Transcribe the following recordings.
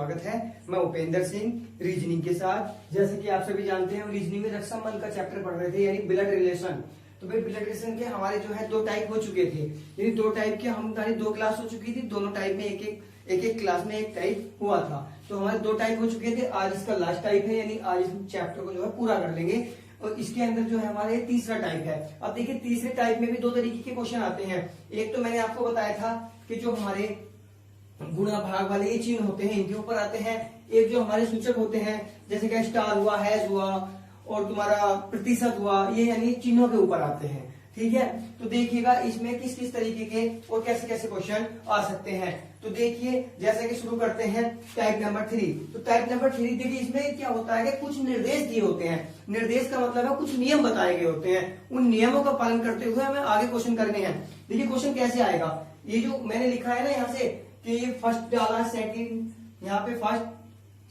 स्वागत है। मैं उपेंद्र सिंह रीजनिंग के साथ। जैसे कि आप सभी जानते हैं, रीजनिंग में रक्षाबंधन का चैप्टर पढ़ रहे थे, यानी ब्लड रिलेशन। तो भाई ब्लड रिलेशन के हमारे जो है 2 टाइप हो चुके थे, यानी 2 टाइप के हमारी 2 क्लास हो चुकी थी। दोनों टाइप में एक क्लास में एक टाइप हुआ था। तो हमारे 2 टाइप हो चुके थे। आज इसका लास्ट टाइप है, यानी आज इस चैप्टर को जो है पूरा कर लेंगे। और इसके अंदर जो है हमारे तीसरा टाइप है। अब देखिए, तीसरे टाइप में भी 2 तरीके के क्वेश्चन आते हैं। एक तो मैंने आपको बताया था कि जो हमारे गुणा भाग वाले ये चिन्ह होते हैं, इनके ऊपर आते हैं। एक जो हमारे सूचक होते हैं, जैसे कि स्टार हुआ, हैश हुआ और तुम्हारा प्रतिशत हुआ, ये यानी चिन्हों के ऊपर आते हैं। ठीक है, तो देखिएगा इसमें किस किस तरीके के और कैसे कैसे क्वेश्चन आ सकते हैं। तो देखिए, जैसे कि शुरू करते हैं टाइप नंबर 3। तो टाइप नंबर 3 देखिए, इसमें क्या होता है कि कुछ निर्देश दिए होते हैं। निर्देश का मतलब है कुछ नियम बताए गए होते हैं। उन नियमों का पालन करते हुए हमें आगे क्वेश्चन करने हैं। देखिए क्वेश्चन कैसे आएगा। ये जो मैंने लिखा है ना यहाँ से कि ये फर्स्ट डाला, सेकंड, यहाँ पे फर्स्ट,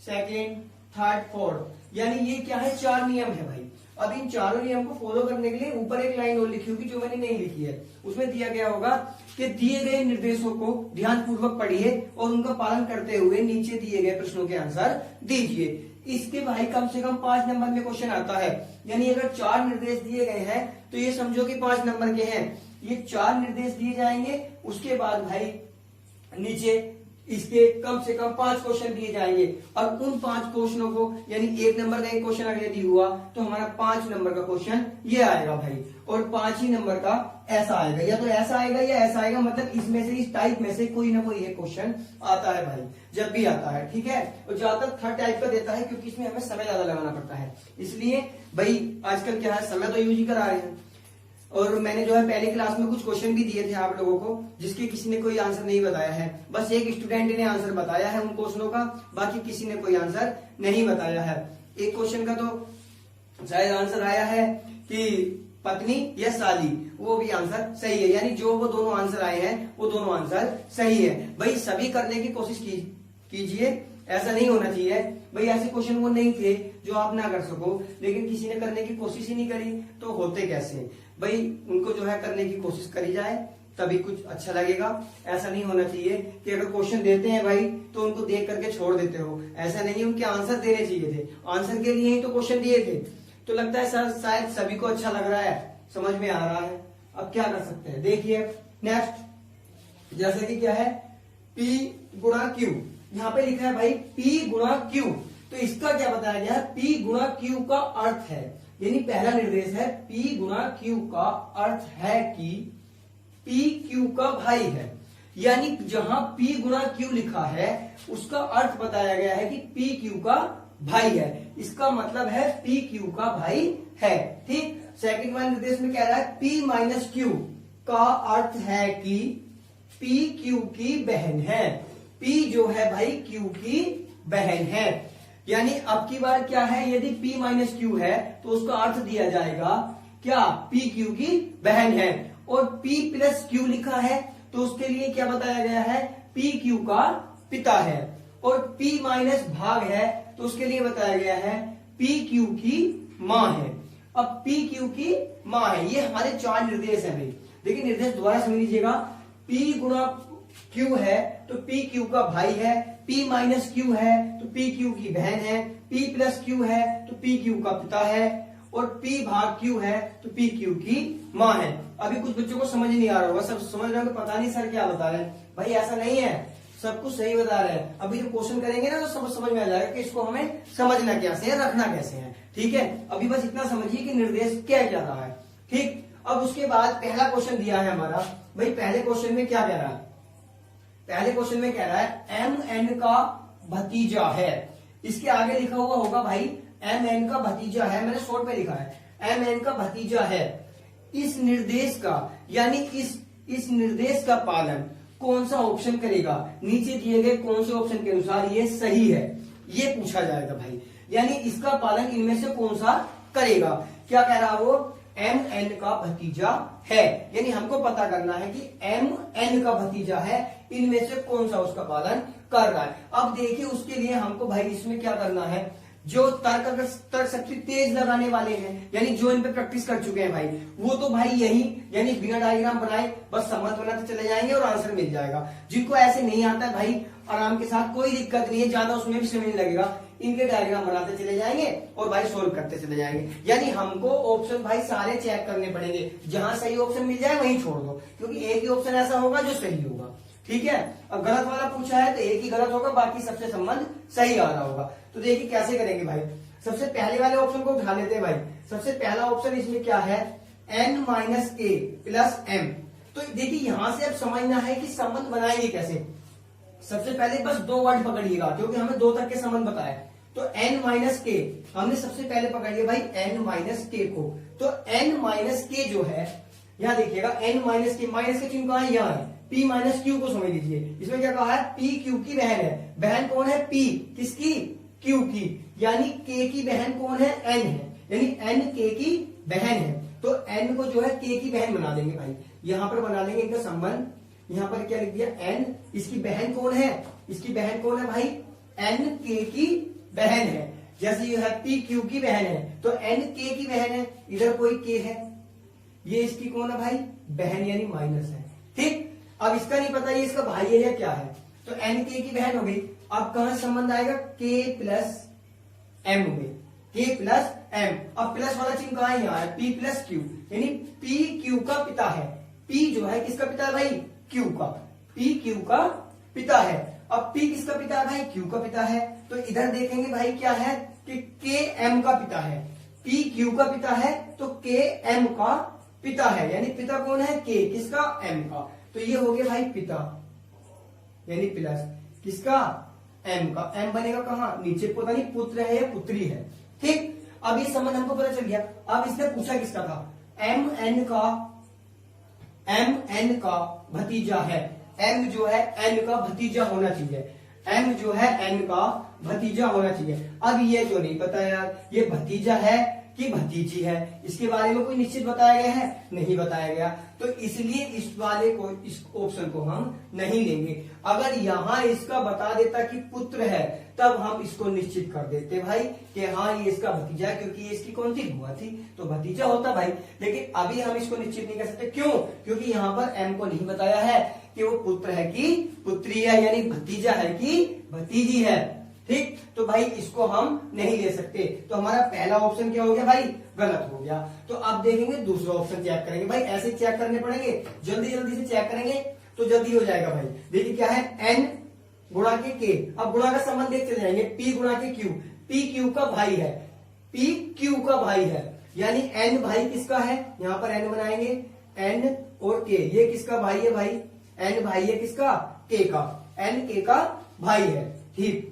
सेकंड, थर्ड, फोर्थ, यानी ये क्या है, 4 नियम है भाई। अब इन चारों नियम को फॉलो करने के लिए ऊपर एक लाइन और लिखी होगी जो मैंने नहीं लिखी है। उसमें दिया गया होगा कि दिए गए निर्देशों को ध्यानपूर्वक पढ़िए और उनका पालन करते हुए नीचे दिए गए प्रश्नों के आंसर दीजिए। इसके भाई कम से कम 5 नंबर में क्वेश्चन आता है। यानी अगर 4 निर्देश दिए गए हैं तो ये समझो कि 5 नंबर के हैं। ये 4 निर्देश दिए जाएंगे, उसके बाद भाई नीचे इसके कम से कम 5 क्वेश्चन दिए जाएंगे। और उन 5 क्वेश्चनों को, यानी 1 नंबर का एक क्वेश्चन अगर यदि हुआ तो हमारा 5 नंबर का क्वेश्चन ये आएगा भाई। और 5 ही नंबर का ऐसा आएगा, या तो ऐसा आएगा या ऐसा आएगा। मतलब इसमें से, इस टाइप में से कोई ना कोई एक क्वेश्चन आता है भाई, जब भी आता है। ठीक है, और ज्यादातर थर्ड टाइप का देता है, क्योंकि इसमें हमें समय ज्यादा लगाना पड़ता है। इसलिए भाई आजकल क्या है, समय तो यूज ही करा रहे हैं। और मैंने जो है पहले क्लास में कुछ क्वेश्चन भी दिए थे आप लोगों को, जिसके किसी ने कोई आंसर नहीं बताया है। बस एक स्टूडेंट ने आंसर बताया है उन क्वेश्चनों का, बाकी किसी ने कोई आंसर नहीं बताया है। एक क्वेश्चन का तो शायद आंसर आया है कि पत्नी या साली, वो भी आंसर सही है। यानी जो वो दोनों आंसर आए हैं वो दोनों आंसर सही है। भाई सभी करने की कोशिश कीजिए, ऐसा नहीं होना चाहिए भाई ऐसे क्वेश्चन वो नहीं थे जो आप ना कर सको, लेकिन किसी ने करने की कोशिश ही नहीं करी तो होते कैसे भाई। उनको जो है करने की कोशिश करी जाए, तभी कुछ अच्छा लगेगा। ऐसा नहीं होना चाहिए कि अगर क्वेश्चन देते हैं भाई तो उनको देख करके छोड़ देते हो। ऐसा नहीं, उनके आंसर देने चाहिए थे। आंसर के लिए ही तो क्वेश्चन दिए थे। तो लगता है सर शायद सभी को अच्छा लग रहा है, समझ में आ रहा है। अब क्या कर सकते हैं, देखिए नेक्स्ट, जैसे कि क्या है, P गुणा Q। यहाँ पे लिखा है भाई P गुणा Q। तो इसका क्या बताया गया है, P गुणा Q का अर्थ है, यानी पहला निर्देश है P गुणा Q का अर्थ है कि P Q का भाई है। यानी जहां P गुणा Q लिखा है उसका अर्थ बताया गया है कि P Q का भाई है। इसका मतलब है P Q का भाई है। ठीक, सेकंड वाले निर्देश में कह रहा है P माइनस Q का अर्थ है कि P Q की बहन है। P जो है भाई Q की बहन है। यानी अब की बार क्या है, यदि P माइनस Q है तो उसका अर्थ दिया जाएगा क्या, P Q की बहन है। और P प्लस Q लिखा है तो उसके लिए क्या बताया गया है, P Q का पिता है। और P माइनस भाग है तो उसके लिए बताया गया है P Q की मां है। अब P Q की मां है, ये हमारे 4 निर्देश है भाई। देखिए निर्देश दोबारा समझ लीजिएगा। P गुणा Q है तो P Q का भाई है, P माइनस Q है तो P Q की बहन है, P प्लस Q है तो P Q का पिता है, और P भाग Q है तो P Q की मां है। अभी कुछ बच्चों को समझ नहीं आ रहा होगा, सब समझ रहे हो, पता नहीं सर क्या बता रहे हैं। भाई ऐसा नहीं है, सब कुछ सही बता रहे हैं। अभी जो क्वेश्चन करेंगे ना तो सब समझ में आ जाएगा कि इसको हमें समझना कैसे है, रखना कैसे है। ठीक है, अभी बस इतना समझिए कि निर्देश क्या क्या रहा है। ठीक, अब उसके बाद पहला क्वेश्चन दिया है हमारा। भाई पहले क्वेश्चन में क्या कह रहा है, पहले क्वेश्चन में कह रहा है MN का भतीजा है। इसके आगे लिखा हुआ होगा भाई MN का भतीजा है, मैंने शॉर्ट में लिखा है MN का भतीजा है। इस निर्देश का, यानी इस निर्देश का पालन कौन सा ऑप्शन करेगा, नीचे दिए गए कौन से ऑप्शन के अनुसार ये सही है, ये पूछा जाएगा भाई। यानी इसका पालन इनमें से कौन सा करेगा। क्या कह रहा वो, MN का भतीजा है, यानी हमको पता करना है कि MN का भतीजा है, इनमें से कौन सा उसका पालन कर रहा है। अब देखिए उसके लिए हमको भाई इसमें क्या करना है, जो तर्क शक्ति तेज लगाने वाले हैं, यानी जो इन पे प्रैक्टिस कर चुके हैं भाई, वो तो भाई यही यानी बिना डायग्राम बनाए बस संबंध बनाते चले जाएंगे और आंसर मिल जाएगा। जिनको ऐसे नहीं आता है भाई, आराम के साथ, कोई दिक्कत नहीं है, ज्यादा उसमें भी समय नहीं लगेगा, इनके डायग्राम बनाते चले जाएंगे और भाई सोल्व करते चले जाएंगे। यानी हमको ऑप्शन भाई सारे चेक करने पड़ेंगे, जहां सही ऑप्शन मिल जाए वहीं छोड़ दो, क्योंकि एक ही ऑप्शन ऐसा होगा जो सही होगा। ठीक है, अब गलत वाला पूछा है तो एक ही गलत होगा, बाकी सबसे संबंध सही आ रहा होगा। तो देखिए कैसे करेंगे भाई। सबसे पहले वाले ऑप्शन को उठा लेते हैं भाई। सबसे पहला ऑप्शन इसमें क्या है, n माइनस ए प्लस एम। तो देखिए यहां से अब समझना है कि संबंध बनाएंगे कैसे। सबसे पहले बस दो वर्ड पकड़िएगा, क्योंकि हमें दो तक के संबंध बताए। तो n माइनस के हमने सबसे पहले पकड़ लिया भाई n माइनस के को। तो n माइनस के जो है, यहां देखिएगा n माइनस के चिन्ह कहां है, यहाँ है। p माइनस क्यू को समझ लीजिए, इसमें क्या कहा है, p क्यू की बहन है। बहन कौन है, p किसकी, q की, यानी k की बहन कौन है, n है, यानी n k की बहन है। तो n को जो है k की बहन बना देंगे भाई, यहां पर बना देंगे इनका संबंध। यहां पर क्या लिख दिया, n, इसकी बहन कौन है, इसकी बहन कौन है भाई, n k की बहन है। जैसे ये है p q की बहन है, तो n k की बहन है, इधर कोई k है, ये इसकी कौन है भाई, बहन यानी माइनस है। ठीक, अब इसका नहीं पता ये इसका भाई है या क्या है, तो n k की बहन हो गई। अब कहां संबंध आएगा, k प्लस m हो गई, k प्लस m। अब प्लस वाला चिन्ह कहां है, यहाँ है, p प्लस q, यानी p q का पिता है। p जो है किसका पिता है भाई, q का, p q का पिता है। अब p किसका पिता है भाई, q का पिता है। तो इधर देखेंगे भाई क्या है कि k m का पिता है, p q का पिता है, तो k m का पिता है, यानी पिता कौन है, k किसका, m का। तो ये हो गया भाई पिता, यानी प्लस किसका, m का। m बनेगा कहां, नीचे, पता नहीं पुत्र है या पुत्री है। ठीक, अब ये संबंध हमको पता चल गया। अब इसने पूछा किसका था, m n का भतीजा है। m जो है n का भतीजा होना चाहिए, m जो है n का भतीजा होना चाहिए। अब ये जो नहीं पता यार, ये भतीजा है कि भतीजी है, इसके बारे में कोई निश्चित बताया गया है, नहीं बताया गया। तो इसलिए इस वाले को, इस ऑप्शन को हम नहीं लेंगे। अगर यहां इसका बता देता कि पुत्र है, तब हम इसको निश्चित कर देते भाई कि हाँ ये इसका भतीजा है, क्योंकि ये इसकी कौन थी, बुआ थी, तो भतीजा होता भाई। लेकिन अभी हम इसको निश्चित नहीं कर सकते, क्यों, क्योंकि यहाँ पर m को नहीं बताया है कि वो पुत्र है कि पुत्री है, यानी भतीजा है कि भतीजी है। ठीक, तो भाई इसको हम नहीं ले सकते। तो हमारा पहला ऑप्शन क्या हो गया भाई, गलत हो गया। तो अब देखेंगे दूसरा ऑप्शन चेक करेंगे भाई, ऐसे चेक करने पड़ेंगे, जल्दी जल्दी से चेक करेंगे तो जल्दी हो जाएगा भाई। देखिए क्या है, n गुणा के k। अब गुणा का संबंध देख चले जाएंगे, p गुणा के q, p q का भाई है, p q का भाई है, यानी n भाई किसका है, यहां पर n बनाएंगे, n और k, ये किसका भाई है भाई, n भाई है किसका, k का, n k का भाई है। ठीक,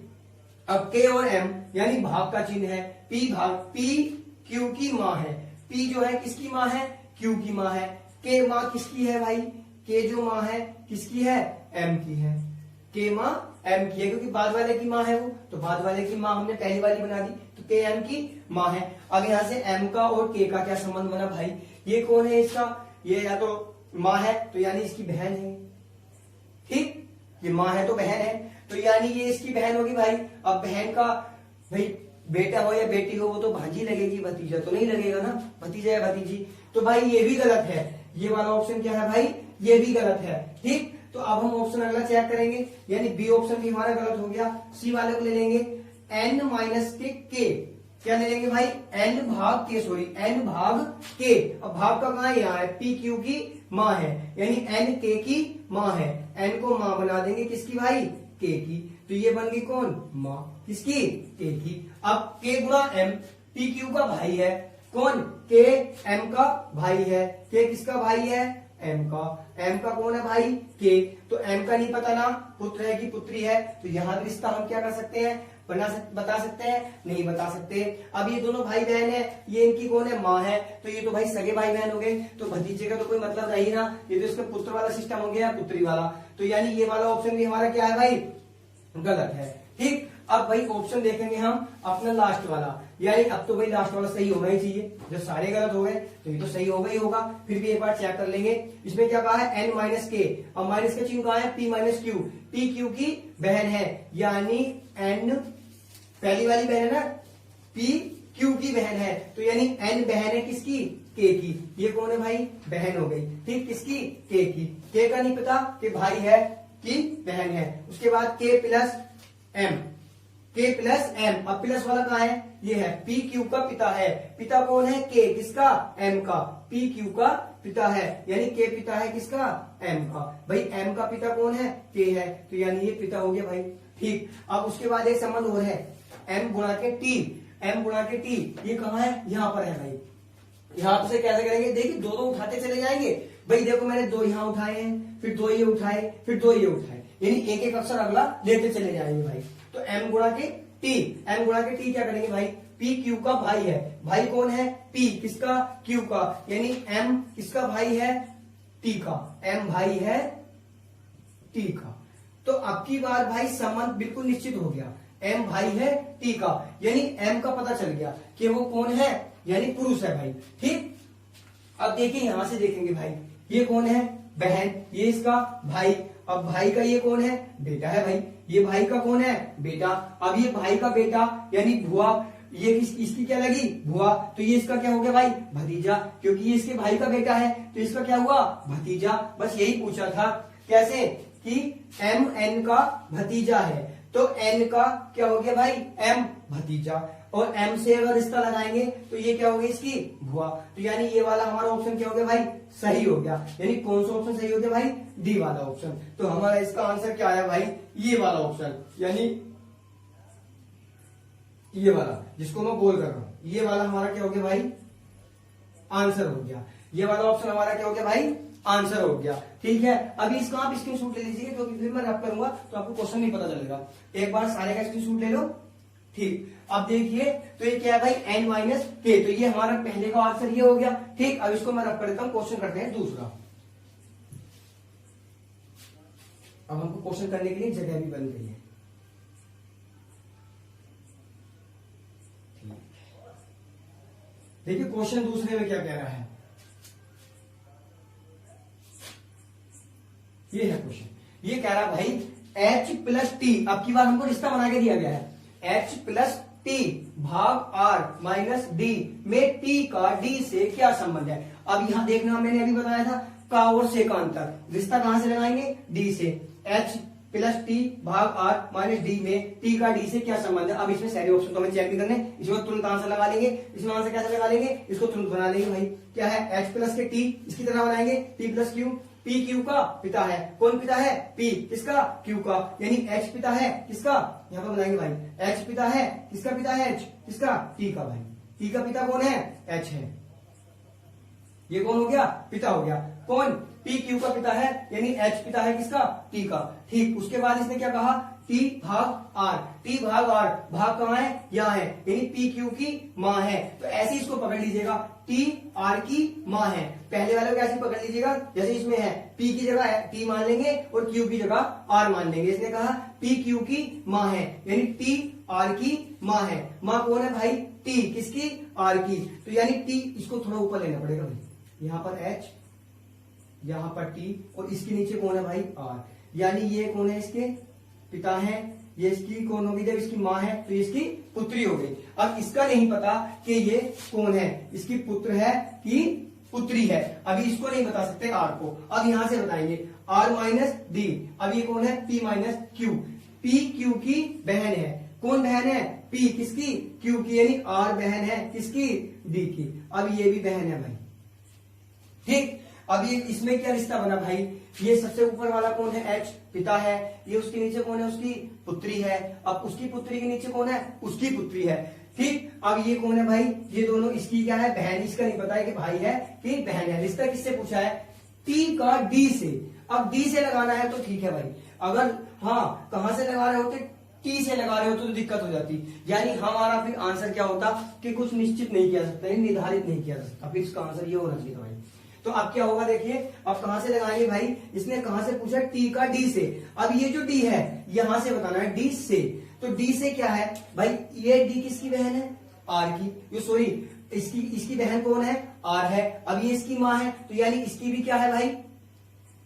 अब k और m यानी भाग का चिन्ह है, p भाग, p q की माँ है, p जो है किसकी माँ है, q की माँ है, k माँ किसकी है भाई, k जो माँ है किसकी है, m की है, k माँ m की है, क्योंकि बाद वाले की माँ है वो, तो बाद वाले की माँ हमने पहली वाली बना दी, तो k m की माँ है। अब यहाँ से m का और k का क्या संबंध बना भाई, ये कौन है इसका, ये या तो माँ है, तो यानी इसकी बहन है। ठीक, ये माँ है तो बहन है, तो यानी ये इसकी बहन होगी भाई। अब बहन का भाई बेटा हो या बेटी हो, वो तो भांजी लगेगी, भतीजा तो नहीं लगेगा ना, भतीजा या भतीजी। तो भाई ये भी गलत है, ये वाला ऑप्शन क्या है भाई, ये भी गलत है। ठीक, तो अब हम ऑप्शन अगला चेक करेंगे, यानी बी ऑप्शन भी हमारा गलत हो गया। सी वाले को ले लेंगे, n माइनस के, क्या ले लेंगे भाई, n भाग के, सॉरी n भाग के। अब भाग का कहां, यहाँ है, p q की माँ है, यानी n k की माँ है, n को माँ बना देंगे किसकी भाई, k की। तो ये बन गई कौन, माँ किसकी, k की। अब k गुणा m, p q का भाई है, कौन, k m का भाई है, k किसका भाई है, m का, m का कौन है भाई, k। तो m का नहीं पता ना, पुत्र है कि पुत्री है, तो यहाँ रिश्ता हम क्या कर सकते हैं, बता सकते हैं, नहीं बता सकते। अब ये दोनों भाई बहन है, ये इनकी कौन है, माँ है, तो ये तो भाई सगे भाई बहन हो गए, तो भतीजे का तो कोई मतलब नहीं ना, ये तो इसका पुत्र वाला सिस्टम हो गया, पुत्री वाला। तो यानी ये वाला ऑप्शन भी हमारा क्या है भाई, गलत है। ठीक, अब भाई ऑप्शन देखेंगे हम अपना लास्ट वाला, यानी अब तो भाई लास्ट वाला सही होना ही चाहिए, जब सारे गलत हो गए तो ये तो सही होगा ही होगा। फिर भी एक बार चेक कर लेंगे, इसमें क्या कहा है, n माइनस के, अब माइनस का चिन्ह कहा है, p minus Q, p q की बहन है, यानी n पहली वाली बहन है ना, पी क्यू की बहन है, तो यानी एन बहन है किसकी, के की। ये कौन है भाई, बहन हो गई, ठीक, किसकी, के की। के का नहीं पता कि भाई है कि बहन है। उसके बाद के प्लस एम, के प्लस एम, अब प्लस वाला कहाँ है, ये है, पी क्यू का पिता है। पिता कौन है, के, किसका, एम का। पी क्यू का पिता है, यानी के पिता है किसका, एम का। भाई एम का पिता कौन है, के है, तो यानी ये पिता हो गया भाई, ठीक। अब उसके बाद एक संबंध और है, एम गुणा के टी, एम गुणा के टी, ये कहाँ है, यहां पर है भाई। यहां से कैसे करेंगे, देखिए दो दो उठाते चले जाएंगे भाई। देखो मैंने दो यहां उठाए हैं, फिर दो ये उठाए, फिर दो ये उठाए, यानी एक एक अक्षर अगला लेते चले जाएंगे भाई। तो एम गुणा के टी, एम गुणा के टी क्या करेंगे भाई, पी क्यू का भाई है। भाई कौन है, पी, किसका, क्यू का, यानी एम किसका भाई है, टी का, एम भाई है टी का। तो अब की बार भाई संबंध बिल्कुल निश्चित हो गया, एम भाई है टी का, यानी एम का पता चल गया कि वो कौन है, यानी पुरुष है भाई, ठीक। अब देखिए यहां से देखेंगे भाई, ये कौन है, बहन, ये इसका भाई। अब भाई का ये कौन है, बेटा है भाई, ये भाई का कौन है, बेटा। अब ये भाई का बेटा यानी भुआ, ये इसकी क्या लगी, भुआ, तो ये इसका क्या हो गया भाई, भतीजा, क्योंकि ये इसके भाई का बेटा है, तो इसका क्या हुआ, भतीजा। बस यही पूछा था, कैसे, कि एम एन का भतीजा है, तो एन का क्या हो गया भाई, एम भतीजा, और एम से अगर रिश्ता लगाएंगे तो ये क्या हो गया, इसकी भुआ। तो यानी ये वाला हमारा ऑप्शन क्या हो गया भाई, सही हो गया। यानी कौन सा ऑप्शन सही हो गया भाई, डी वाला ऑप्शन। तो हमारा इसका आंसर क्या आया भाई, ये वाला ऑप्शन, यानी ये वाला जिसको मैं बोल कर रहा हूं, ये वाला हमारा क्या हो गया भाई, आंसर हो गया। ये वाला ऑप्शन हमारा क्या हो गया भाई, आंसर हो गया, ठीक है। अभी इसका आप स्क्रीनशॉट ले लीजिए, क्योंकि फिर मैं रब करूंगा तो आपको क्वेश्चन नहीं पता चलेगा। एक बार सारे का स्क्रीनशॉट ले लो, ठीक। अब देखिए तो ये क्या है भाई, एन माइनस के, तो ये हमारा पहले का आंसर ये हो गया, ठीक। अब इसको मैं रब कर देता हूं, क्वेश्चन करते हैं दूसरा। अब हमको क्वेश्चन करने के लिए जगह भी बन गई है, देखिए क्वेश्चन दूसरे में क्या कह रहा है, ये है क्वेश्चन। ये कह रहा भाई h प्लस टी, अब की बार हमको रिश्ता बना के दिया गया है, h प्लस टी भाग r माइनस डी में t का d से क्या संबंध है। अब यहां देखना, मैंने अभी बताया था का और से का अंतर, रिश्ता कहां से लगाएंगे, d से। h प्लस टी भाग r माइनस डी में t का d से क्या संबंध है। अब इसमें सारे ऑप्शन तो हमें चेक नहीं करने, इसमें तुरंत आंसर लगा लेंगे। इसमें आंसर कैसे लगा लेंगे, इसको तुरंत बना लेंगे भाई। क्या है, h प्लस के t, इसकी तरह बनाएंगे, t plus Q, P Q का पिता है, कौन पिता है, पी, किसका, क्यू का, यानी एच पिता है किसका, यहाँ पर बनाएंगे भाई, एच पिता है किसका, पिता है एच, किसका, टी का भाई। टी का पिता कौन है, एच है, ये कौन हो गया, पिता हो गया। कौन, पी क्यू का पिता है, यानी एच पिता है किसका, टी का, ठीक। उसके बाद इसने क्या कहा, टी भाग आर, टी भाग आर, भाग कहाँ है, यहाँ है, यानी पी क्यू की माँ है। तो ऐसे इसको पकड़ लीजिएगा, टी आर की माँ है। पहले वाले को कैसे पकड़ लीजिएगा, जैसे इसमें है पी की जगह टी मान लेंगे और क्यू की जगह आर मान लेंगे। इसने कहा पी क्यू की माँ है, यानी टी आर की माँ है। माँ कौन है भाई, टी, किसकी, आर की, तो यानी टी, इसको थोड़ा ऊपर लेना पड़ेगा भाई, यहाँ पर एच, यहाँ पर टी, और इसके नीचे कौन है भाई, आर, यानी ये कौन है, इसके पिता है, ये इसकी कौन होगी, जब इसकी माँ है तो इसकी पुत्री हो गई। अब इसका नहीं पता कि ये कौन है, इसकी पुत्र है कि पुत्री है, अभी इसको नहीं बता सकते आर को। अब यहां से बताएंगे आर माइनस डी, अब ये कौन है, P minus Q, P Q की बहन है, कौन बहन है, पी, किसकी, क्यू की, यानी आर बहन है किसकी, डी की। अब ये भी बहन है भाई, ठीक। अब ये इसमें क्या रिश्ता बना भाई, ये सबसे ऊपर वाला कौन है, एच, पिता है, ये उसके नीचे कौन है, उसकी पुत्री है, अब उसकी पुत्री के नीचे कौन है, उसकी पुत्री है, ठीक। अब ये कौन है भाई, ये दोनों, इसकी क्या है, बहन, इसका नहीं पता है कि भाई है कि बहन है। रिश्ता किससे पूछा है, टी का डी से। अब डी से लगाना है तो ठीक है भाई, अगर हाँ कहां से लगा रहे होते, टी से लगा रहे हो तो दिक्कत हो जाती, यानी हमारा फिर आंसर क्या होता कि कुछ निश्चित नहीं किया सकता, निर्धारित नहीं किया जा सकता, फिर इसका आंसर ये होना चाहिए भाई। तो अब क्या होगा, देखिए अब कहां से लगाएंगे भाई, इसने कहां से पूछा, टी का डी से। अब ये जो डी है यहां से बताना है, डी से, तो डी से क्या है भाई, ये डी किसकी बहन है, आर की, ये सॉरी इसकी बहन कौन है, आर है। अब ये इसकी माँ है, तो यानी इसकी भी क्या है भाई,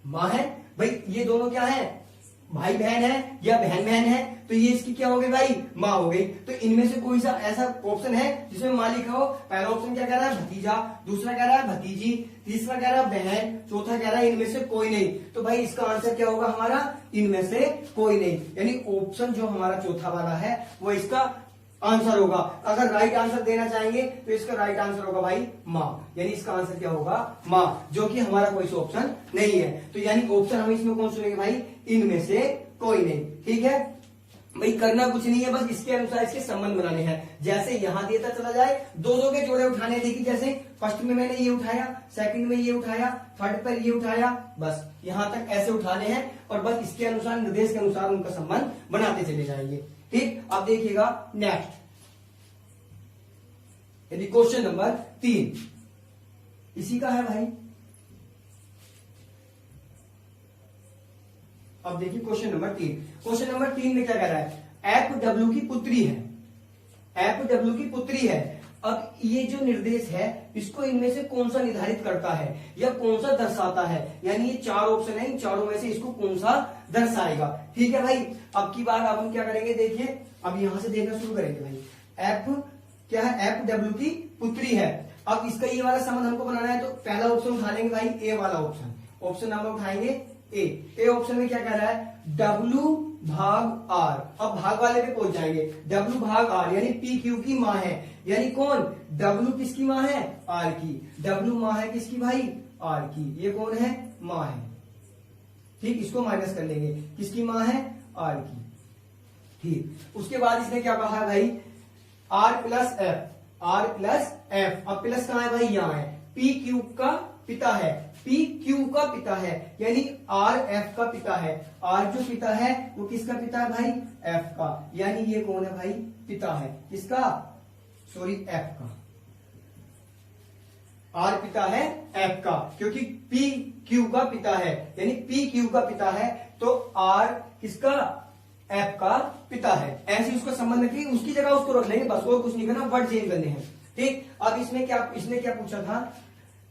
माँ है भाई। ये दोनों क्या है, भाई बहन है या बहन बहन है, तो ये इसकी क्या हो गई भाई, माँ हो गई। तो इनमें से कोई सा ऐसा ऑप्शन है जिसमें माँ लिखा हो? पहला ऑप्शन क्या कह रहा है, भतीजा, दूसरा कह रहा है भतीजी, तीसरा कह रहा है बहन, चौथा कह रहा है इनमें से कोई नहीं। तो भाई इसका आंसर क्या होगा हमारा, इनमें से कोई नहीं, यानी ऑप्शन जो हमारा चौथा वाला है वो इसका आंसर होगा। अगर राइट आंसर देना चाहेंगे तो इसका राइट आंसर होगा भाई माँ, यानी इसका आंसर क्या होगा, माँ, जो कि हमारा कोई सा ऑप्शन नहीं है। तो यानी ऑप्शन हम इसमें कौन सुनेंगे भाई, इनमें से कोई नहीं। ठीक है भाई, करना कुछ नहीं है, बस इसके अनुसार इसके संबंध बनाने हैं। जैसे यहां देता चला जाए, दो दो के जोड़े उठाने, देखिए जैसे फर्स्ट में मैंने ये उठाया, सेकंड में ये उठाया, थर्ड पर ये उठाया, बस यहां तक ऐसे उठाने हैं और बस इसके अनुसार, निर्देश के अनुसार उनका संबंध बनाते चले जाएंगे। ठीक, अब देखिएगा नेक्स्ट, यदि क्वेश्चन नंबर 3 इसी का है भाई। अब देखिए क्वेश्चन नंबर 3, क्वेश्चन नंबर 3 में क्या कह रहा है, एफ डब्ल्यू की पुत्री है, एफ डब्ल्यू की पुत्री है। अब ये जो निर्देश है इसको इनमें से कौन सा निर्धारित करता है या कौन सा दर्शाता है, यानी ये 4 ऑप्शन है, इन चारों में से इसको कौन सा दर्शाएगा। ठीक है भाई, अब की बार अब हम क्या करेंगे, देखिए अब यहां से देखना शुरू करेंगे भाई। एफ क्या है, एफ डब्ल्यू की पुत्री है। अब इसका ये वाला संबंध हमको बनाना है, तो पहला ऑप्शन उठा लेंगे भाई, ए वाला ऑप्शन, ऑप्शन नंबर उठाएंगे ए ऑप्शन में क्या कह रहा है, W भाग R। अब भाग वाले पे पहुंच जाएंगे, W भाग R यानी P Q की माँ है, यानी कौन, W किसकी माँ है, R की, W माँ है किसकी भाई, R की, ये कौन है, माँ है। ठीक, इसको माइनस कर लेंगे, किसकी माँ है, R की। ठीक, उसके बाद इसने क्या कहा है भाई, R plus F, R plus F. अब प्लस कहां है भाई, यहां है, P Q का पिता है, P Q का पिता है, यानी R F का पिता है। R जो पिता है वो किसका पिता है भाई, F का, यानी ये कौन है भाई, पिता है किसका, सॉरी F का। R पिता है F का, क्योंकि P Q का पिता है, यानी P Q का पिता है, तो R किसका, F का पिता है। ऐसे उसका संबंध रखिए, उसकी जगह उसको रख लेंगे, बस और कुछ नहीं करना, वर्ड चेंज करने हैं। ठीक, अब इसमें क्या, इसने क्या पूछा था,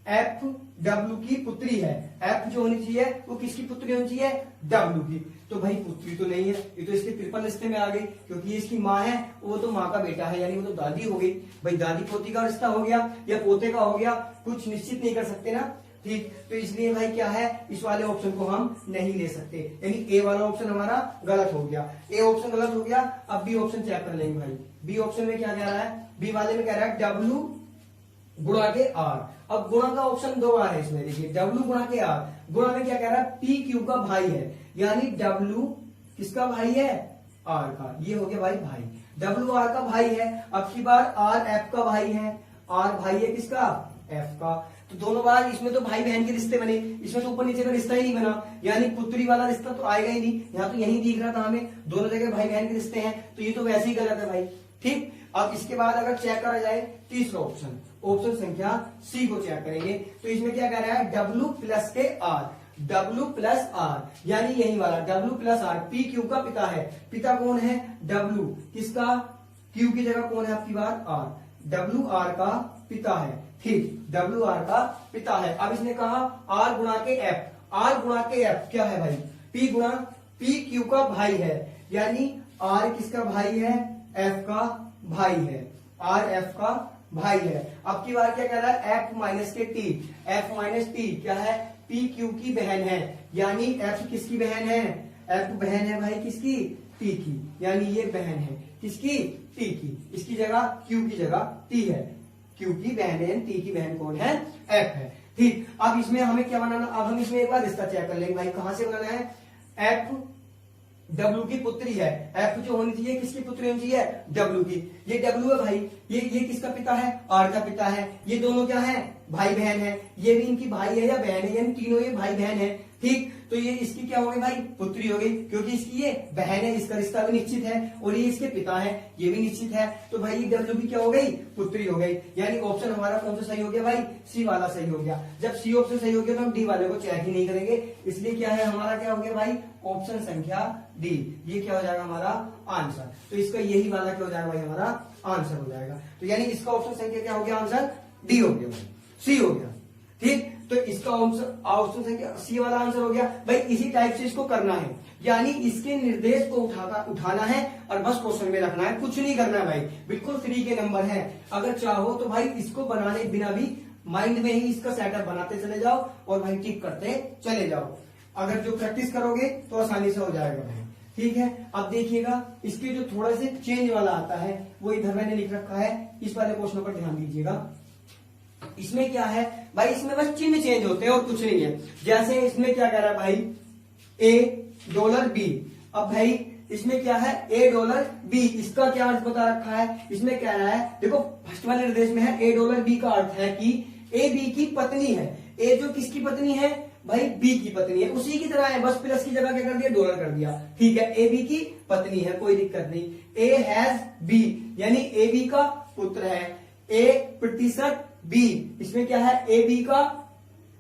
एफ डब्ल्यू की पुत्री है, एफ जो होनी चाहिए वो किसकी पुत्री होनी चाहिए, डब्ल्यू की। तो भाई पुत्री तो नहीं है, ये तो इसके ट्रिपल रिश्ते में आ गई, क्योंकि ये इसकी माँ है, वो तो माँ का बेटा है, यानी वो तो दादी हो गई। भाई दादी पोती का रिश्ता हो गया या पोते का हो गया, कुछ निश्चित नहीं कर सकते ना। ठीक, तो इसलिए भाई क्या है, इस वाले ऑप्शन को हम नहीं ले सकते, यानी ए वाला ऑप्शन हमारा गलत हो गया, ए ऑप्शन गलत हो गया। अब बी ऑप्शन चेक कर लेंगे भाई, बी ऑप्शन में क्या कह रहा है, बी वाले में कह रहा है डब्ल्यू गुणा के आर। अब गुणा का ऑप्शन 2 बार है इसमें, देखिए डब्ल्यू गुणा के आर, गुणा में क्या कह रहा है, पी क्यू का भाई है, यानी डब्ल्यू किसका भाई है, आर का, ये हो गया भाई भाई, डब्ल्यू आर का भाई है। अब की बार आर एफ का भाई है, आर भाई है किसका, एफ का। तो दोनों बार इसमें तो भाई बहन के रिश्ते बने, इसमें तो ऊपर नीचे का रिश्ता ही नहीं बना, यानी पुत्री वाला रिश्ता तो आएगा ही नहीं। यहाँ तो यही दिख रहा था हमें, दोनों जगह भाई बहन के रिश्ते हैं, तो ये तो वैसे ही गलत है भाई। ठीक, अब इसके बाद अगर चेक करा जाए तीसरा ऑप्शन, ऑप्शन संख्या सी को चेक करेंगे, तो इसमें क्या कह रहा है, डब्ल्यू प्लस के आर, डब्ल्यू प्लस आर, यानी यही वाला W plus R, P Q का पिता है, पिता कौन है, डब्ल्यू, किसका, क्यू की जगह कौन है आपकी बार, आर, डब्ल्यू आर का पिता है। ठीक, डब्ल्यू आर का पिता है। अब इसने कहा आर गुणा के एफ, आर गुणा के एफ क्या है भाई, पी गुणा पी क्यू का भाई है, यानी आर किसका भाई है, एफ का भाई है, आर एफ का भाई है। अब की बार क्या कह रहा है, एफ माइनस के टी, एफ माइनस टी क्या है, पी क्यू की बहन है, यानी एफ किसकी बहन है, एफ बहन है भाई किसकी, टी की, यानी ये बहन है किसकी, टी की, इसकी जगह क्यू की जगह टी है, क्यू की बहन है, टी की बहन कौन है, एफ है। ठीक, अब इसमें हमें क्या बनाना, अब हम इसमें एक बार रिश्ता चेक कर लेंगे भाई, कहां से बनाना है, एफ डब्ल्यू की पुत्री है, एफ जो होनी चाहिए किसकी पुत्री होनी चाहिए, डब्ल्यू की, ये डब्ल्यू है भाई, ये किसका पिता है, आर का पिता है, ये दोनों क्या है, भाई बहन है, ये भी इनकी भाई है या बहन है, यानी तीनों ये भाई बहन है। ठीक, तो ये इसकी क्या हो गई भाई, पुत्री हो गई, क्योंकि इसकी ये बहन है, इसका रिश्ता भी निश्चित है, और ये इसके पिता है, ये भी निश्चित है, तो भाई ये डब्ल्यू की क्या हो गई, पुत्री हो गई, यानी ऑप्शन हमारा कौन सा सही हो गया भाई, सी वाला सही हो गया। जब सी ऑप्शन सही हो गया तो हम डी वाले को चेक ही नहीं करेंगे, इसलिए क्या है हमारा, क्या हो गया भाई, ऑप्शन संख्या डी, ये क्या हो जाएगा हमारा आंसर। तो इसका यही वाला क्या हो जाएगा भाई, हमारा आंसर हो जाएगा। तो यानी इसका ऑप्शन संख्या क्या हो गया, आंसर डी हो गया भाई, सी हो गया। ठीक, तो इसका ऑप्शन है क्या, सी वाला आंसर हो गया भाई। इसी टाइप से इसको करना है, यानी इसके निर्देश को उठाना है और बस क्वेश्चन में रखना है, कुछ नहीं करना है भाई, बिल्कुल फ्री के नंबर है। अगर चाहो तो भाई इसको बनाने बिना भी माइंड में ही इसका सेटअप बनाते चले जाओ और भाई टिक करते चले जाओ। अगर जो प्रैक्टिस करोगे तो आसानी से हो जाएगा भाई, ठीक है। अब देखिएगा इसके जो थोड़ा से चेंज वाला आता है वो इधर मैंने लिख रखा है, इस वाले क्वेश्चन पर ध्यान दीजिएगा। इसमें क्या है भाई, इसमें बस चिन्ह चेंज होते हैं और कुछ नहीं है। जैसे इसमें क्या कह रहा है भाई, $A अब भाई इसमें क्या है $A, इसका क्या अर्थ बता रखा है, इसमें कह रहा है देखो फर्स्ट वाले निर्देश में है $A का अर्थ है कि ए बी की पत्नी है। ए जो किसकी पत्नी है भाई, बी की पत्नी है, उसी की तरह है, बस प्लस की जगह क्या कर दिया, डॉलर कर दिया, ठीक है। ए बी की पत्नी है, कोई दिक्कत नहीं। ए हैज बी यानी ए बी का पुत्र है। A% B इसमें क्या है, ए बी का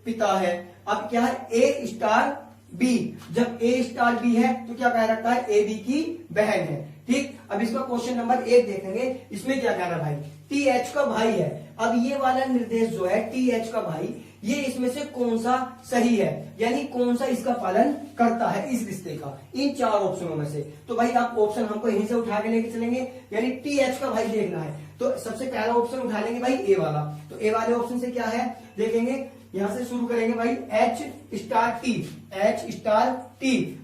पिता है। अब क्या है A*B, जब A*B है तो क्या कह रखा है, ए बी की बहन है, ठीक। अब इसका क्वेश्चन नंबर 1 देखेंगे, इसमें क्या कह रहा है भाई, TH का भाई है। अब ये वाला निर्देश जो है TH का भाई, ये इसमें से कौन सा सही है, यानी कौन सा इसका पालन करता है इस रिश्ते का, इन 4 ऑप्शनों में से। तो भाई आप ऑप्शन हमको यहीं से उठा के लेके चलेंगे, यानी TH का भाई देखना है तो सबसे पहला ऑप्शन उठा लेंगे भाई ए वाला। तो ए वाले ऑप्शन से क्या है देखेंगे, यहां से शुरू करेंगे भाई H*T,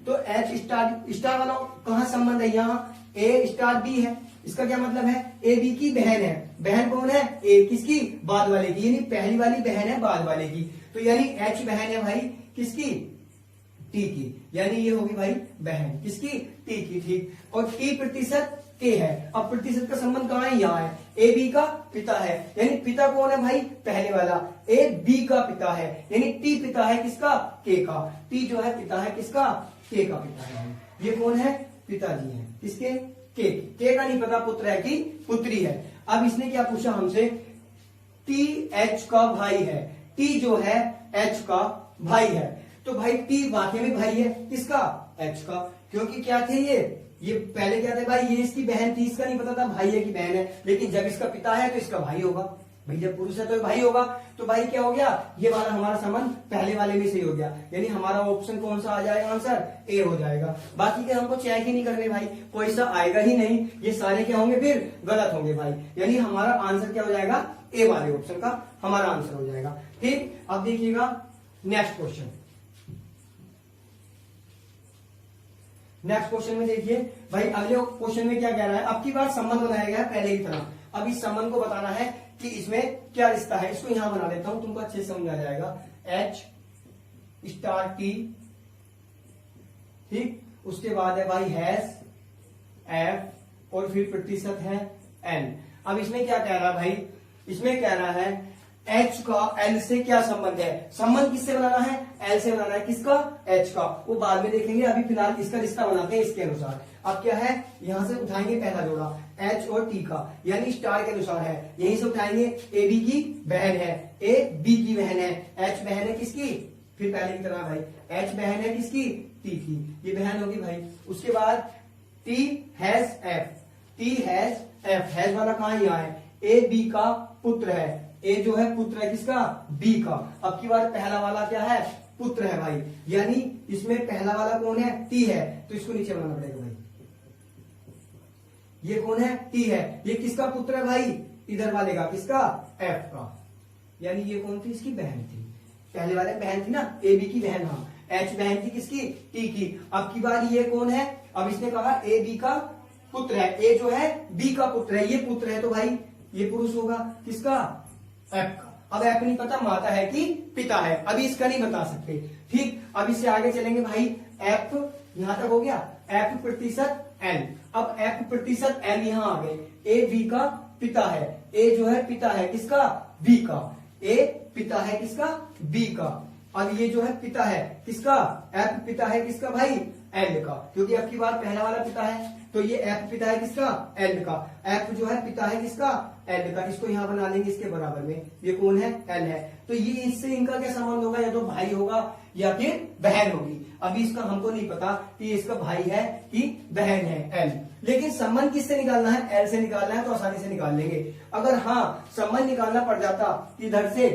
तो H* वाला कहां संबंध है, यहाँ A*B है, इसका क्या मतलब है, ए बी की बहन है। बहन कौन है, ए किसकी, बाद वाले की, यानी पहली वाली बहन है बाद वाले की। तो यानी H बहन है भाई किसकी, टी की, यानी ये होगी भाई बहन किसकी, टी की, ठीक। और T% के है। अब प्रतिशत का संबंध कहां है, यहाँ है, ए बी का पिता है, यानी पिता कौन है भाई, पहले वाला, ए बी का पिता है, यानी टी पिता है किसका, के का। टी जो है पिता है किसका, के का पिता है। ये कौन है, पिताजी है किसके, के का नहीं पता पुत्र है कि पुत्री है। अब इसने क्या पूछा हमसे, टी एच का भाई है, टी जो है एच का भाई है। तो भाई टी वाकई में भाई है किसका, एच का, क्योंकि क्या थे ये पहले क्या थे भाई, ये इसकी बहन थी, इसका नहीं पता था भाई है कि बहन है, लेकिन जब इसका पिता है तो इसका भाई होगा भाई, जब पुरुष है तो भाई होगा। तो भाई क्या हो गया, ये वाला हमारा संबंध पहले वाले में सही हो गया, यानी हमारा ऑप्शन कौन सा आ जाएगा, आंसर ए हो जाएगा। बाकी के हमको चेक ही नहीं करने भाई, कोई सा आएगा ही नहीं, ये सारे क्या होंगे फिर गलत होंगे भाई, यानी हमारा आंसर क्या हो जाएगा, ए वाले ऑप्शन का हमारा आंसर हो जाएगा, ठीक। अब देखिएगा नेक्स्ट क्वेश्चन। नेक्स्ट क्वेश्चन में देखिए भाई, अगले क्वेश्चन में क्या कह रहा है, अब की बार संबंध बनाया गया है पहले की तरह। अब इस संबंध को बताना है कि इसमें क्या रिश्ता है, इसको यहां बना लेता हूं, तुमको अच्छे से समझ आ जाएगा। H*T, ठीक, उसके बाद है भाई हैज, F और फिर प्रतिशत है N। अब इसमें क्या कह रहा है भाई, इसमें कह रहा है H का L से क्या संबंध है, संबंध किससे बनाना है, L से बनाना है, किसका, H का, वो बाद में देखेंगे, अभी फिलहाल इसका रिश्ता बनाते हैं इसके अनुसार। अब क्या है, यहां से उठाएंगे पहला जोड़ा H और T का, यानी स्टार के अनुसार है, यहीं से उठाएंगे, ए बी की बहन है, ए बी की बहन है, H बहन है किसकी, फिर पहले की तरह भाई H बहन है किसकी, T की, ये बहन होगी भाई। उसके बाद T हैज F, हैज वाला कहां, यहाँ है, ए बी का पुत्र है, ए जो है पुत्र है किसका, बी का। अब की बार पहला वाला क्या है, पुत्र है भाई, यानी इसमें पहला वाला कौन है, टी है, तो इसको नीचे बनाना पड़ेगा भाई। ये कौन है, टी है, ये किसका पुत्र है भाई, इधर वाले का, किसका, एफ का, यानी ये कौन थी, इसकी बहन थी, पहले वाले बहन थी ना, ए बी की बहन, हाँ, एच बहन थी किसकी, टी की। अब की बार ये कौन है, अब इसने कहा ए बी का पुत्र है, ए जो है बी का पुत्र है, ये पुत्र है, तो भाई ये पुरुष होगा किसका, एफ का। अब एफ नहीं पता, माता है कि पिता है, अभी इसका नहीं बता सकते, ठीक। अब इससे आगे चलेंगे भाई, एफ यहां तक हो गया, एफ प्रतिशत एन। अब एफ प्रतिशत एन यहां आ गए, ए बी का पिता है, ए जो है पिता है किसका, बी का, ए पिता है किसका, बी का। अब ये जो है पिता है किसका, एफ पिता है किसका भाई, एल का, क्योंकि अब की बार पहला वाला पिता है, तो ये एफ पिता है किसका, एल का, एफ जो है पिता है किसका, एल का, इसको यहां बना लेंगे इसके बराबर में, ये कौन है, एल है। तो ये इससे इनका क्या संबंध होगा, या तो भाई होगा या फिर बहन होगी। अभी इसका हमको नहीं पता कि इसका भाई है कि बहन है, एल, लेकिन संबंध किससे निकालना है, एल से निकालना है, तो आसानी से निकाल लेंगे। अगर हाँ संबंध निकालना पड़ जाता इधर से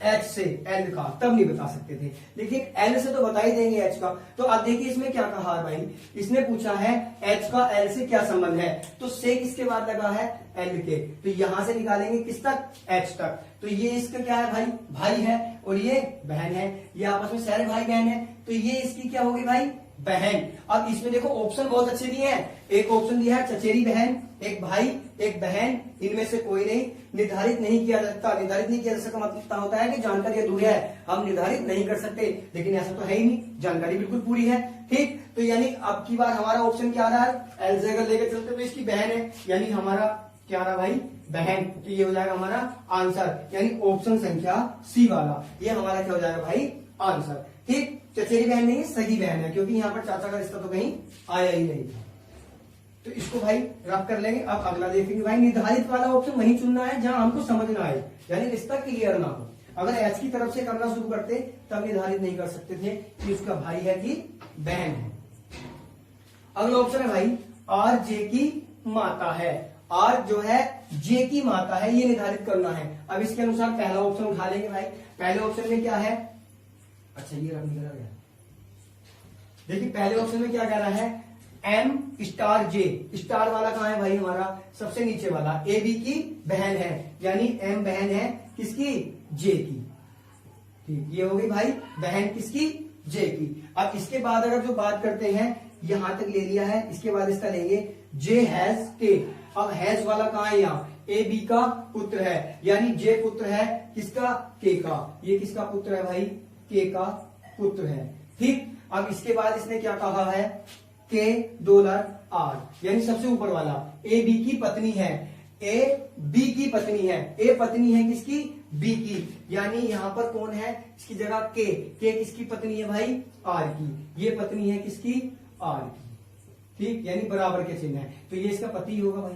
एच से एल का, तब नहीं बता सकते थे, लेकिन एल से तो बता ही देंगे एच का। तो अब देखिए इसमें क्या कहा भाई, इसने पूछा है एच का एल से क्या संबंध है, तो से किसके बाद लगा है, एल के, तो यहां से निकालेंगे किस तक, एच तक। तो ये इसका क्या है भाई, भाई है, और ये बहन है, ये आपस में सारे भाई बहन है, तो ये इसकी क्या होगी भाई, बहन। अब इसमें देखो ऑप्शन बहुत अच्छे दिए हैं, एक ऑप्शन दिया है चचेरी बहन, एक भाई, एक बहन, इनमें से कोई नहीं, निर्धारित नहीं किया जा सकता। निर्धारित नहीं किया जा सकता मतलब होता है कि जानकारी अधूरी है, हम निर्धारित नहीं कर सकते, लेकिन ऐसा तो है ही नहीं, जानकारी बिल्कुल पूरी है। ठीक, तो यानी अब की बार हमारा ऑप्शन क्या रहा है, एल से अगर लेकर चलते तो इसकी बहन है, यानी हमारा क्या रहा भाई, बहन, तो ये हो जाएगा हमारा आंसर, यानी ऑप्शन संख्या सी वाला, ये हमारा क्या हो जाएगा भाई, आंसर। ठीक, चचेरी बहन नहीं, सगी बहन है, क्योंकि यहाँ पर चाचा का रिश्ता तो कहीं आया ही नहीं था, तो इसको भाई रफ कर लेंगे। अब अगला देखेंगे भाई, निर्धारित वाला ऑप्शन वही चुनना है जहां हमको समझ ना आए, यानी रिश्ता क्लियर ना हो। अगर एच की तरफ से करना शुरू करते तब निर्धारित नहीं कर सकते थे कि उसका भाई है कि बहन है। अगला ऑप्शन है भाई, आर जे की माता है, आर जो है जे की माता है, ये निर्धारित करना है। अब इसके अनुसार पहला ऑप्शन उठा लेंगे भाई, पहले ऑप्शन में क्या है, अच्छा ये रख निकला गया, देखिए पहले ऑप्शन में क्या कह रहा है, एम स्टार जे, स्टार वाला कहां है भाई, हमारा सबसे नीचे वाला, ए बी की बहन है, यानी एम बहन है किसकी, जे की। ठीक, ये हो गई भाई बहन किसकी, जे की। अब इसके बाद अगर जो बात करते हैं, यहां तक ले लिया है, इसके बाद इसका लेंगे जे हैज के। अब हैज वाला कहां है, यहाँ ए बी का पुत्र है, यानी जे पुत्र है किसका, के का, ये किसका पुत्र है भाई, के का पुत्र है। ठीक, अब इसके बाद इसने क्या कहा है, के डॉलर आर, यानी सबसे ऊपर वाला, ए बी की पत्नी है, ए बी की पत्नी है, ए पत्नी है किसकी, बी की, यानी यहां पर कौन है, इसकी जगह के किसकी पत्नी है भाई, आर की, ये पत्नी है किसकी, आर की। ठीक, यानी बराबर के चिन्ह है, तो ये इसका पति होगा भाई।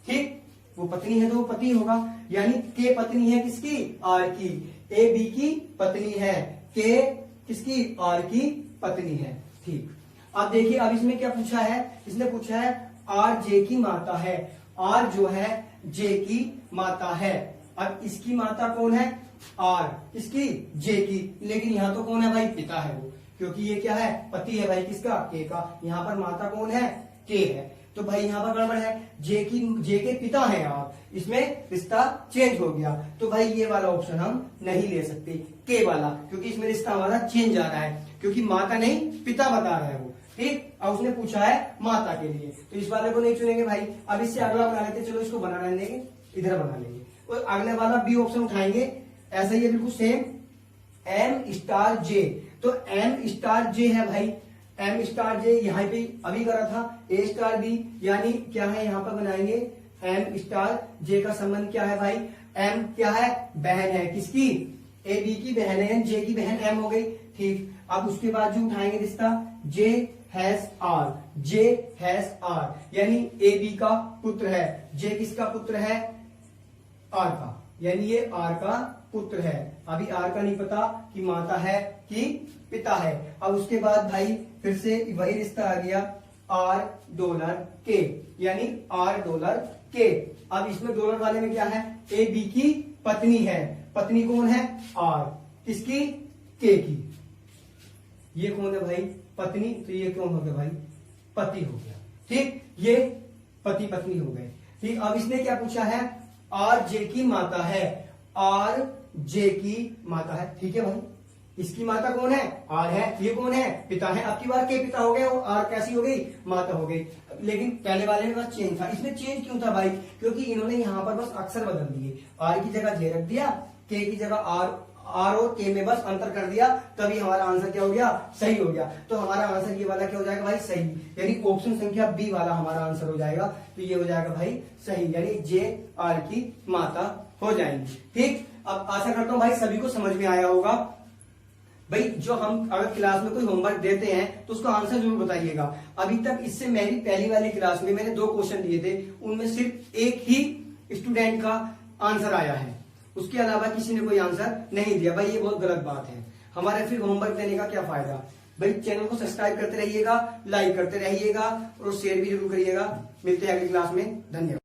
ठीक, वो पत्नी है तो वो पति होगा, यानी के पत्नी है किसकी, आर की, ए बी की पत्नी है, के किसकी, आर की पत्नी है। ठीक, अब देखिए अब इसमें क्या पूछा है, इसने पूछा है आर जे की माता है, आर जो है जे की माता है। अब इसकी माता कौन है, आर, किसकी, जे की, लेकिन यहाँ तो कौन है भाई, पिता है वो, क्योंकि ये क्या है, पति है भाई किसका, के का, यहाँ पर माता कौन है, के है, तो भाई यहाँ पर गड़बड़ है, जे के पिता है आप, इसमें रिश्ता चेंज हो गया, तो भाई ये वाला ऑप्शन हम नहीं ले सकते, के वाला, क्योंकि इसमें रिश्ता हमारा चेंज आ रहा है, क्योंकि माता नहीं पिता बता रहा है वो। ठीक, अब उसने पूछा है माता के लिए, तो इस वाले को नहीं चुनेंगे भाई। अब इससे अगला बना लेते, चलो इसको बना लेंगे, इधर बना लेंगे, और अगले वाला बी ऑप्शन उठाएंगे, ऐसा ही है बिल्कुल सेम, एम स्टार जे, तो एम स्टार जे है भाई, एम स्टार जे यहाँ पे अभी करा था, ए स्टार बी, यानी क्या है, यहाँ पर बनाएंगे एम स्टार जे का संबंध क्या है भाई, एम क्या है, बहन है किसकी, ए बी की बहन है, जे की बहन एम हो गई। ठीक, अब उसके बाद जो उठाएंगे रिश्ता, J has R, J has R, यानी ए बी का पुत्र है, जे किसका पुत्र है, आर का, यानी ये आर का पुत्र है। अभी आर का नहीं पता कि माता है कि पिता है। अब उसके बाद भाई फिर से वही रिश्ता आ गया, आर डॉलर के, यानी आर डॉलर के। अब इसमें डॉलर वाले में क्या है, ए बी की पत्नी है, पत्नी कौन है, आर, किसकी, के की, ये कौन है भाई, पत्नी, तो ये कौन हो गया भाई, पति हो गया। ठीक, ये पति पत्नी हो गए। ठीक, अब इसने क्या पूछा है, आर जे की माता है, आर जे की माता है। ठीक है भाई, इसकी माता कौन है, आर है, ये कौन है, पिता है। अब की बार के पिता हो गए और आर कैसी हो गई, माता हो गई। लेकिन पहले वाले में बस चेंज था, इसमें चेंज क्यों था भाई, क्योंकि इन्होंने यहाँ पर बस अक्षर बदल दिए, आर की जगह जे रख दिया, के की जगह आर और के में बस अंतर कर दिया, तभी हमारा आंसर क्या हो गया, सही हो गया। तो हमारा आंसर ये वाला क्या हो जाएगा भाई, सही, यानी ऑप्शन संख्या बी वाला हमारा आंसर हो जाएगा। तो ये हो जाएगा भाई सही, यानी जे आर की माता हो जाएंगी। ठीक, अब आशा करता हूं भाई सभी को समझ में आया होगा। भाई जो हम अगर क्लास में कोई होमवर्क देते हैं तो उसका आंसर जरूर बताइएगा। अभी तक इससे मेरी पहली वाली क्लास में मैंने 2 क्वेश्चन दिए थे, उनमें सिर्फ एक ही स्टूडेंट का आंसर आया है, उसके अलावा किसी ने कोई आंसर नहीं दिया। भाई ये बहुत गलत बात है, हमारे फिर होमवर्क देने का क्या फायदा। भाई चैनल को सब्सक्राइब करते रहिएगा, लाइक करते रहिएगा और शेयर भी जरूर करिएगा। मिलते हैं अगली क्लास में, धन्यवाद।